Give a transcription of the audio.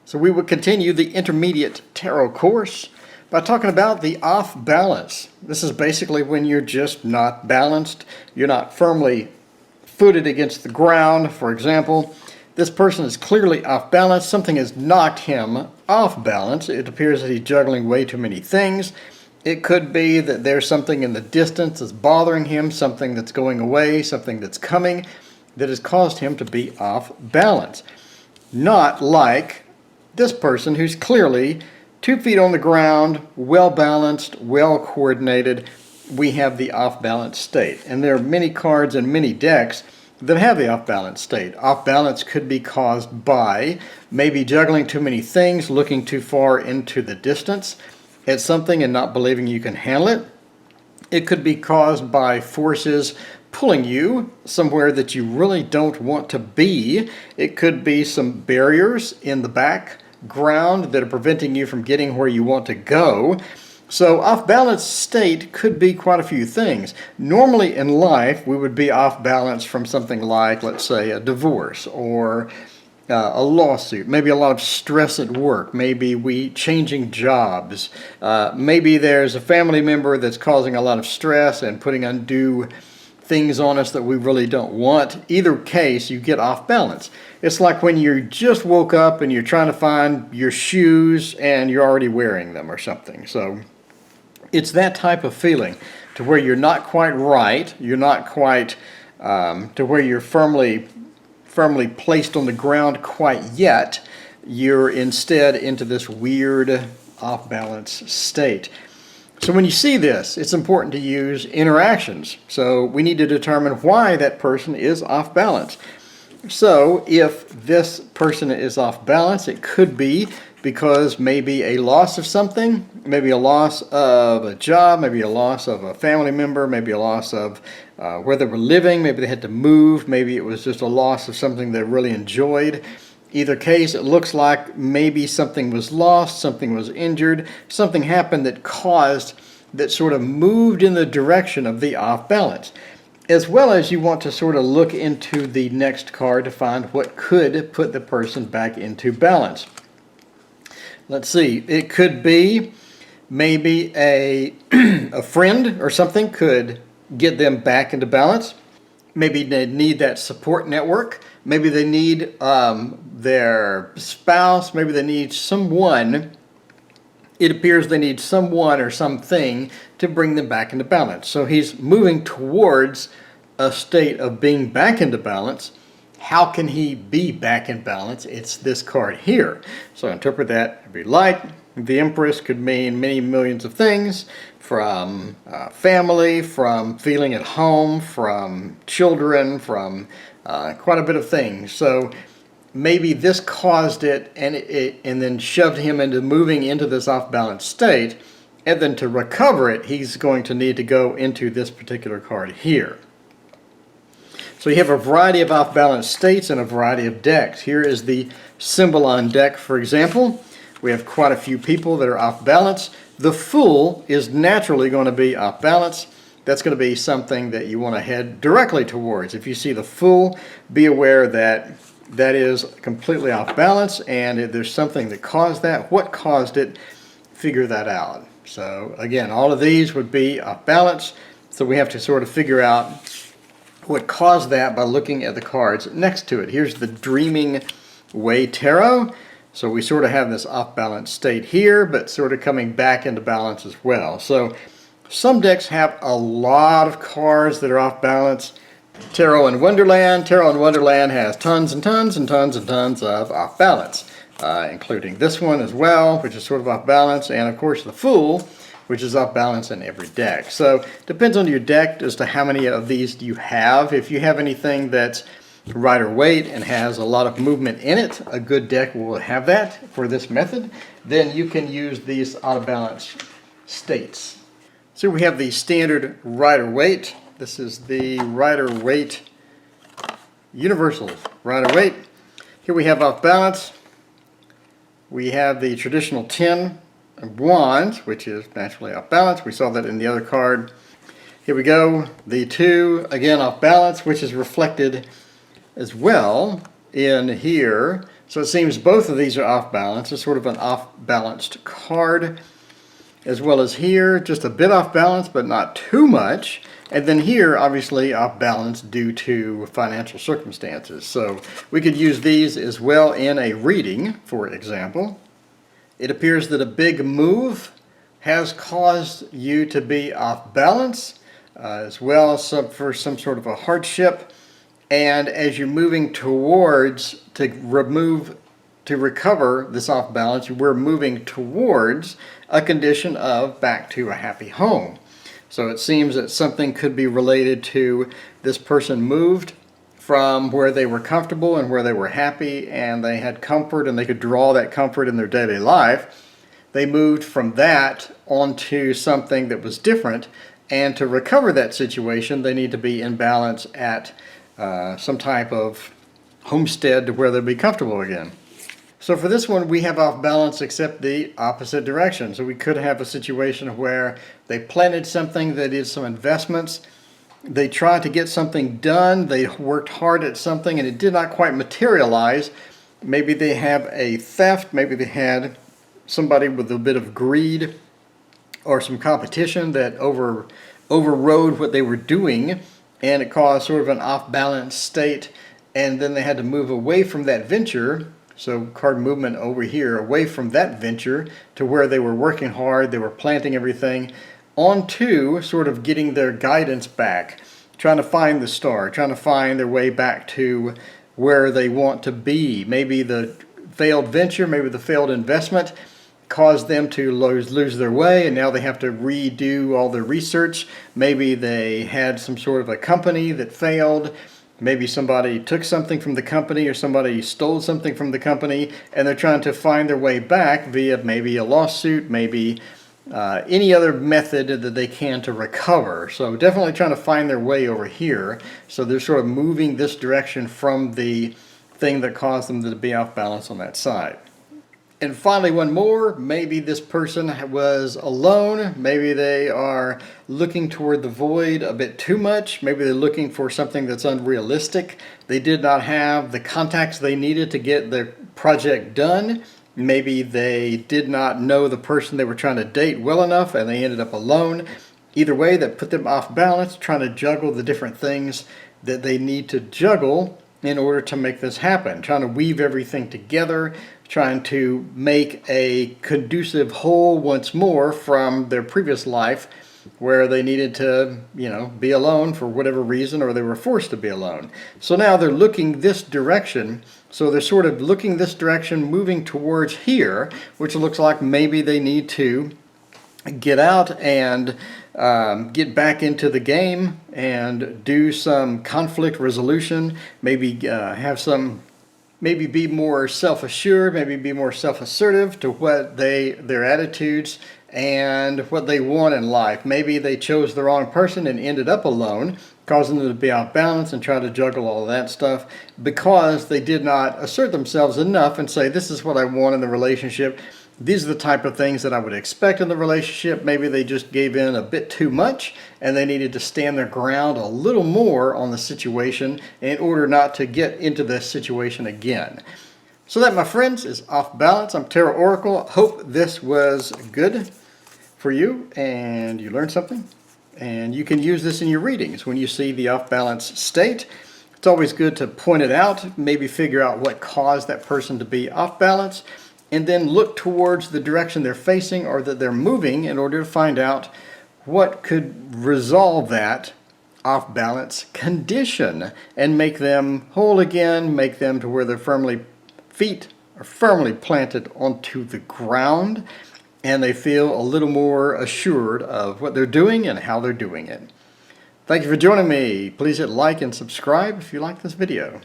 So we will continue the intermediate tarot course by talking about the off balance. This is basically when you're just not balanced. You're not firmly footed against the ground. For example, this person is clearly off balance. Something has knocked him off balance. It appears that he's juggling way too many things. It could be that there's something in the distance that's bothering him, something that's going away, something that's coming that has caused him to be off balance. Not like this person who's clearly 2 feet on the ground, well balanced, well coordinated. We have the off balance state. And there are many cards and many decks that have the off balance state. Off balance could be caused by maybe juggling too many things, looking too far into the distance at something and not believing you can handle it. It could be caused by forces pulling you somewhere that you really don't want to be. It could be some barriers in the background that are preventing you from getting where you want to go. So off balance state could be quite a few things. Normally in life we would be off balance from something like, let's say, a divorce or a lawsuit, maybe a lot of stress at work, maybe we changing jobs, maybe there's a family member that's causing a lot of stress and putting undue things on us that we really don't want. Either case, you get off balance. It's like when you just woke up and you're trying to find your shoes and you're already wearing them or something. So it's that type of feeling to where you're not quite right, you're not quite to where you're firmly placed on the ground quite yet. You're instead into this weird off balance state. So when you see this, it's important to use interactions. So we need to determine why that person is off balance. So if this person is off balance, it could be because maybe a loss of something, maybe a loss of a job, maybe a loss of a family member, maybe a loss of where they were living, maybe they had to move, maybe it was just a loss of something they really enjoyed. Either case, it looks like maybe something was lost, something was injured, something happened that sort of moved in the direction of the off balance. As well as you want to sort of look into the next card to find what could put the person back into balance. Let's see, it could be maybe a friend or something could get them back into balance. Maybe they need that support network. Maybe they need their spouse. Maybe they need someone. It appears they need someone or something to bring them back into balance. So he's moving towards a state of being back into balance. How can he be back in balance? It's this card here. So interpret that if you like. The Empress could mean many millions of things, from family, from feeling at home, from children, from quite a bit of things. So maybe this caused it and then shoved him into moving into this off-balance state, and then to recover it, he's going to need to go into this particular card here. So you have a variety of off-balance states and a variety of decks. Here is the Symbolon deck, for example. We have quite a few people that are off balance. The Fool is naturally going to be off balance. That's going to be something that you want to head directly towards. If you see the Fool, be aware that that is completely off balance, and if there's something that caused that, what caused it, figure that out. So again, all of these would be off balance, so we have to sort of figure out what caused that by looking at the cards next to it. Here's the Dreaming Way Tarot. So we sort of have this off-balance state here, but sort of coming back into balance as well. So some decks have a lot of cards that are off balance. Tarot in Wonderland. Tarot in Wonderland has tons and tons and tons and tons of off balance, including this one as well, which is sort of off balance, and of course the Fool, which is off balance in every deck. So it depends on your deck as to how many of these you have. If you have anything that's Rider-Waite and has a lot of movement in it, a good deck will have that for this method. Then you can use these out of balance states. So we have the standard Rider-Waite. This is the Rider-Waite Universal Rider-Waite. Here we have off balance. We have the traditional 10 of Wands, which is naturally off balance. We saw that in the other card. Here we go. The 2, again off balance, which is reflected as well in here. So it seems both of these are off balance. It's sort of an off-balanced card. As well as here, just a bit off balance, but not too much. And then here, obviously, off balance due to financial circumstances. So we could use these as well in a reading, for example. It appears that a big move has caused you to be off balance, as well as for some sort of a hardship. And as you're moving towards to recover this off balance, we're moving towards a condition of back to a happy home. So it seems that something could be related to this person moved from where they were comfortable and where they were happy and they had comfort and they could draw that comfort in their daily life. They moved from that onto something that was different, and to recover that situation they need to be in balance at some type of homestead to where they'll be comfortable again. So for this one, we have off balance except the opposite direction. So we could have a situation where they planted something, they did some investments, they tried to get something done, they worked hard at something and it did not quite materialize. Maybe they have a theft, maybe they had somebody with a bit of greed or some competition that overrode what they were doing, and it caused sort of an off-balance state, and then they had to move away from that venture. So card movement over here, away from that venture to where they were working hard, they were planting everything, onto sort of getting their guidance back, trying to find the star, trying to find their way back to where they want to be. Maybe the failed venture, maybe the failed investment caused them to lose their way, and now they have to redo all their research. Maybe they had some sort of a company that failed. Maybe somebody took something from the company or somebody stole something from the company, and they're trying to find their way back via maybe a lawsuit, maybe any other method that they can to recover. So definitely trying to find their way over here. So they're sort of moving this direction from the thing that caused them to be off balance on that side. And finally, one more. Maybe this person was alone. Maybe they are looking toward the void a bit too much. Maybe they're looking for something that's unrealistic. They did not have the contacts they needed to get their project done. Maybe they did not know the person they were trying to date well enough and they ended up alone. Either way, that put them off balance, trying to juggle the different things that they need to juggle in order to make this happen. Trying to weave everything together, trying to make a conducive whole once more from their previous life where they needed to, be alone for whatever reason, or they were forced to be alone. So now they're looking this direction. So they're sort of looking this direction, moving towards here, which looks like maybe they need to get out and get back into the game and do some conflict resolution, maybe maybe be more self-assured, maybe be more self-assertive to what their attitudes and what they want in life. Maybe they chose the wrong person and ended up alone, causing them to be off balance and try to juggle all of that stuff because they did not assert themselves enough and say, this is what I want in the relationship. These are the type of things that I would expect in the relationship. Maybe they just gave in a bit too much and they needed to stand their ground a little more on the situation in order not to get into this situation again. So that, my friends, is Off Balance. I'm Tarot Oracle. Hope this was good for you and you learned something. And you can use this in your readings when you see the off balance state. It's always good to point it out, maybe figure out what caused that person to be off balance, and then look towards the direction they're facing or that they're moving in order to find out what could resolve that off balance condition and make them whole again, make them to where their feet are firmly planted onto the ground and they feel a little more assured of what they're doing and how they're doing it. Thank you for joining me. Please hit like and subscribe if you like this video.